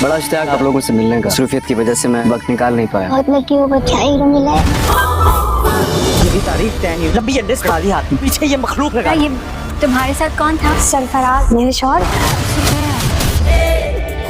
बड़ा इश्तियाक आप लोगों से मिलने का, मसरूफियत की वजह से मैं वक्त निकाल नहीं पाया। बहुत लकी हो बच्चा हीरो मिला है। मेरी तारीफ तय नहीं, लंबी अंडे से खाली हाथ पीछे ये मखलूक लगा। ये तुम्हारे साथ कौन था? सरफराज मेरे शौहर।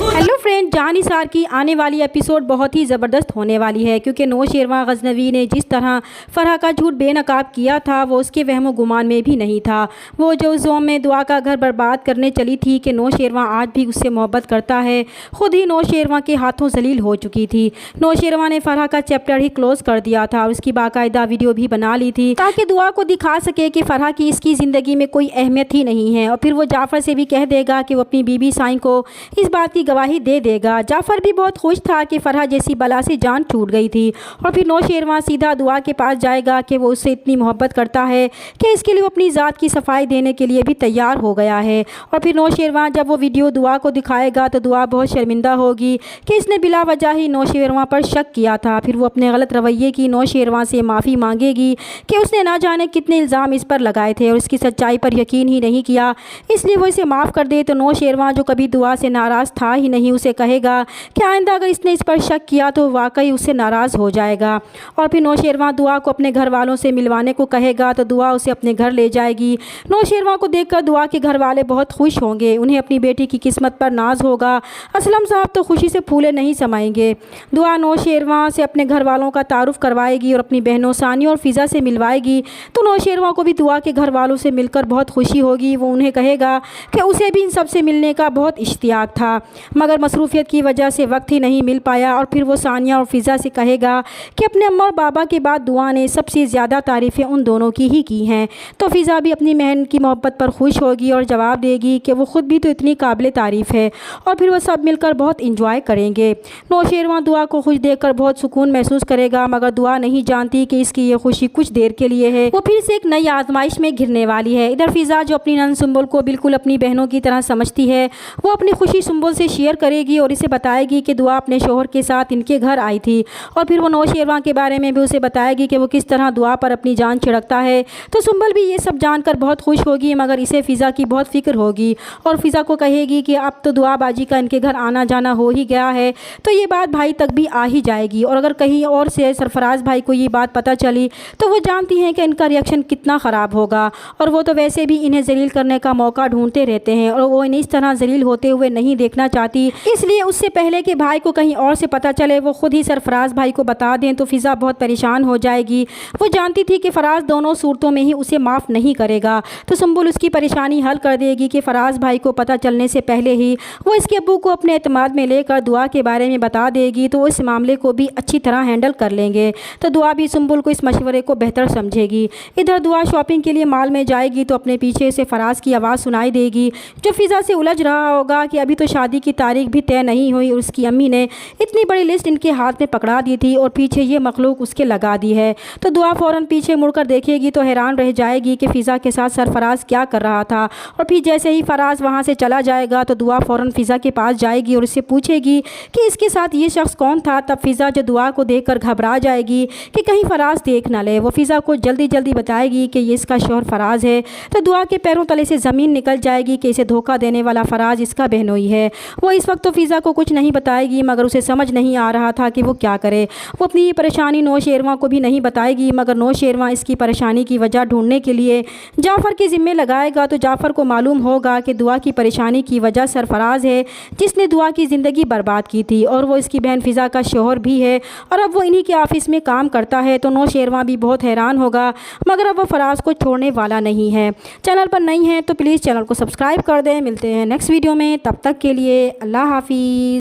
हेलो फ्रेंड, जान निसार की आने वाली एपिसोड बहुत ही ज़बरदस्त होने वाली है, क्योंकि नौशेरवां गजनवी ने जिस तरह फरहा का झूठ बेनकाब किया था वो उसके वहमो गुमान में भी नहीं था। वो जो जोम में दुआ का घर बर्बाद करने चली थी कि नौशेरवां आज भी उससे मोहब्बत करता है, ख़ुद ही नौशेरवां के हाथों जलील हो चुकी थी। नौशेरवां ने फरहा का चैप्टर ही क्लोज़ कर दिया था और उसकी बाकायदा वीडियो भी बना ली थी ताकि दुआ को दिखा सके कि फरहा की इसकी ज़िंदगी में कोई अहमियत ही नहीं है, और फिर वो जाफ़र से भी कह देगा कि वो अपनी बीबी साईं को इस बात की गवाही दे देगा। जाफ़र भी बहुत खुश था कि फरहा जैसी बला से जान छूट गई थी, और फिर नौशेरवां सीधा दुआ के पास जाएगा कि वो उससे इतनी मोहब्बत करता है कि इसके लिए वो अपनी ज़ात की सफाई देने के लिए भी तैयार हो गया है। और फिर नौशेरवां जब वो वीडियो दुआ को दिखाएगा तो दुआ बहुत शर्मिंदा होगी कि इसने बिला वजह ही नौशेरवां पर शक किया था। फिर वो अपने गलत रवैये की नौशेरवां से माफ़ी मांगेगी कि उसने ना जाने कितने इल्ज़ाम इस पर लगाए थे और उसकी सच्चाई पर यकीन ही नहीं किया, इसलिए वो इसे माफ़ कर दे। तो नौशेरवां जो कभी दुआ से नाराज़ था ही नहीं उसे कहेगा कि आइंदा अगर इसने इस पर शक किया तो वाकई उससे नाराज़ हो जाएगा। और फिर नौशेरवां दुआ को अपने घर वालों से मिलवाने को कहेगा तो दुआ उसे अपने घर ले जाएगी। नौशेरवां को देखकर दुआ के घर वाले बहुत खुश होंगे, उन्हें अपनी बेटी की किस्मत पर नाज होगा। असलम साहब तो खुशी से फूले नहीं समाएंगे। दुआ नौशेरवां से अपने घर वालों का तारुफ करवाएगी और अपनी बहनों सानिया और फ़िज़ा से मिलवाएगी। तो नौशेरवां को भी दुआ के घर वालों से मिलकर बहुत खुशी होगी। वो उन्हें कहेगा कि उसे भी इन सब से मिलने का बहुत इश्तियाक था, मगर मसरूफियत की वजह से वक्त ही नहीं मिल पाया। और फिर वो सानिया और फ़िज़ा से कहेगा कि अपने अम्मा और बाबा के बाद दुआ ने सबसे ज़्यादा तारीफ़ें उन दोनों की ही की हैं। तो फ़िज़ा भी अपनी बहन की मोहब्बत पर खुश होगी और जवाब देगी कि वो ख़ुद भी तो इतनी काबिल तारीफ़ है। और फिर वो सब मिलकर बहुत इंजॉय करेंगे। नौशेरवां दुआ को खुश देखकर बहुत सुकून महसूस करेगा, मगर दुआ नहीं जानती कि इसकी ये खुशी कुछ देर के लिए है, वो फिर से एक नई आजमाइश में घिरने वाली है। इधर फ़िज़ा जो अपनी नंद सुंबुल को बिल्कुल अपनी बहनों की तरह समझती है, वो अपनी खुशी सुंबुल से शेयर करेगी और इसे बताएगी कि दुआ अपने शोहर के साथ इनके घर आई थी। और फिर वो नौशेरवां के बारे में भी उसे बताएगी कि वो किस तरह दुआ पर अपनी जान छिड़कता है। तो सुंबल भी ये सब जानकर बहुत खुश होगी, मगर इसे फ़िज़ा की बहुत फ़िक्र होगी और फ़िज़ा को कहेगी कि अब तो दुआ बाजी का इनके घर आना जाना हो ही गया है, तो ये बात भाई तक भी आ ही जाएगी। और अगर कहीं और से सरफराज भाई को ये बात पता चली तो वो जानती हैं कि इनका रिएक्शन कितना ख़राब होगा, और वो तो वैसे भी इन्हें जलील करने का मौका ढूंढते रहते हैं और वो इन्हें इस तरह जलील होते हुए नहीं देखना चाहती। इसलिए उससे पहले कि भाई को कहीं और से पता चले वो ख़ुद ही सरफराज भाई को बता दें तो फ़िज़ा बहुत परेशान हो जाएगी। वो जानती थी कि फ़राज दोनों सूरतों में ही उसे माफ़ नहीं करेगा, तो सुंबुल उसकी परेशानी हल कर देगी कि फ़राज भाई को पता चलने से पहले ही वो इसके अब्बू को अपने एतमाद में लेकर दुआ के बारे में बता देगी, तो वो इस मामले को भी अच्छी तरह हैंडल कर लेंगे। तो दुआ भी सुंबुल को इस मशवरे को बेहतर समझेगी। इधर दुआ शॉपिंग के लिए मॉल में जाएगी तो अपने पीछे से फ़राज की आवाज़ सुनाई देगी, जो फ़िज़ा से उलझ रहा होगा कि अभी तो शादी की तारीख भी तय नहीं हुई और उसकी अम्मी ने इतनी बड़ी लिस्ट इनके हाथ में पकड़ा दी थी और पीछे ये मखलूक उसके लगा दी है। तो दुआ फ़ौरन पीछे मुड़कर देखेगी तो हैरान रह जाएगी कि फ़िज़ा के साथ सरफराज क्या कर रहा था। और फिर जैसे ही फ़राज वहाँ से चला जाएगा तो दुआ फ़ौरन फ़िज़ा के पास जाएगी और उससे पूछेगी कि इसके साथ ये शख्स कौन था। तब फ़िज़ा जो दुआ को देखकर घबरा जाएगी कि कहीं फ़राज देख ना ले। वो फ़िज़ा को जल्दी जल्दी बताएगी कि ये इसका शौहर फ़राज है। तो दुआ के पैरों तले से ज़मीन निकल जाएगी कि इसे धोखा देने वाला फ़राज इसका बहनोई है। वो इस वक्त तो फ़िज़ा को कुछ नहीं बताएगी, मगर उसे समझ नहीं आ रहा था कि वो क्या करे। वो अपनी परेशानी नौशेरवां को भी नहीं बताएगी, मगर नौशेरवां इसकी परेशानी की वजह ढूंढने के लिए जाफ़र के ज़िम्मे लगाएगा। तो जाफ़र को मालूम होगा कि दुआ की परेशानी की वजह सरफराज है, जिसने दुआ की ज़िंदगी बर्बाद की थी, और वो इसकी बहन फ़िज़ा का शौहर भी है और अब वो इन्हीं के ऑफिस में काम करता है। तो नौशेरवां भी बहुत हैरान होगा, मगर अब वो फ़राज को छोड़ने वाला नहीं है। चैनल पर नहीं है तो प्लीज़ चैनल को सब्सक्राइब कर दें। मिलते हैं नेक्स्ट वीडियो में, तब तक के लिए अल्लाह हाफिज़।